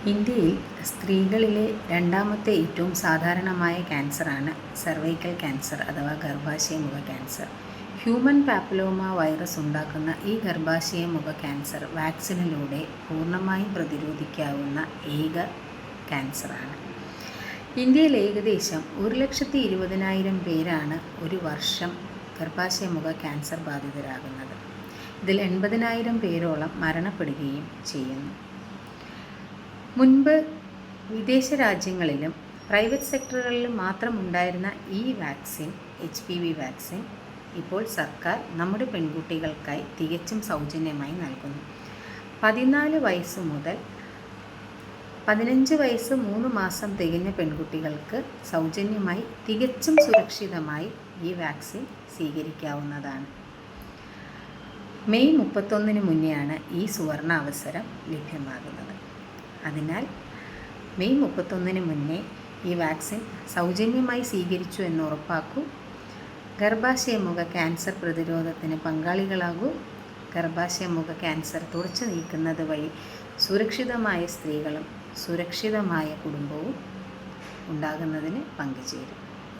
ഇന്ത്യയിൽ സ്ത്രീകളിലെ രണ്ടാമത്തെ ഏറ്റവും സാധാരണമായ ക്യാൻസറാണ് സെർവൈക്കൽ ക്യാൻസർ അഥവാ ഗർഭാശയമുഖ ക്യാൻസർ. ഹ്യൂമൻ പാപ്പിലോമ വൈറസ് ഉണ്ടാക്കുന്ന ഈ ഗർഭാശയമുഖ ക്യാൻസർ വാക്സിനിലൂടെ പൂർണ്ണമായും പ്രതിരോധിക്കാവുന്ന ഏക ക്യാൻസറാണ്. ഇന്ത്യയിൽ ഏകദേശം 1,20,000 പേരാണ് ഒരു വർഷം ഗർഭാശയമുഖ ക്യാൻസർ ബാധിതരാകുന്നത്. ഇതിൽ 80,000 പേരോളം മരണപ്പെടുകയും ചെയ്യുന്നു. മുൻപ് വിദേശ രാജ്യങ്ങളിലും പ്രൈവറ്റ് സെക്ടറുകളിലും മാത്രം ഉണ്ടായിരുന്ന ഈ വാക്സിൻ, HPV വാക്സിൻ, ഇപ്പോൾ സർക്കാർ നമ്മുടെ പെൺകുട്ടികൾക്കായി തികച്ചും സൗജന്യമായി നൽകുന്നു. 14 വയസ്സ് മുതൽ 15 വയസ്സ് 3 മാസം തികഞ്ഞ പെൺകുട്ടികൾക്ക് സൗജന്യമായി തികച്ചും സുരക്ഷിതമായി ഈ വാക്സിൻ സ്വീകരിക്കാവുന്നതാണ്. മെയ് 31 മുന്നെയാണ് ഈ സുവർണ അവസരം ലഭ്യമാകുന്നത്. അതിനാൽ മെയ് 31 മുന്നേ ഈ വാക്സിൻ സൗജന്യമായി സ്വീകരിച്ചു എന്ന് ഉറപ്പാക്കൂ. ഗർഭാശയമുഖ ക്യാൻസർ പ്രതിരോധത്തിന് പങ്കാളികളാകൂ. ഗർഭാശയമുഖ ക്യാൻസർ തുടച്ചു നീക്കുന്നത് വഴി സുരക്ഷിതമായ സ്ത്രീകളും സുരക്ഷിതമായ കുടുംബവും ഉണ്ടാകുന്നതിന് പങ്കുചേരും.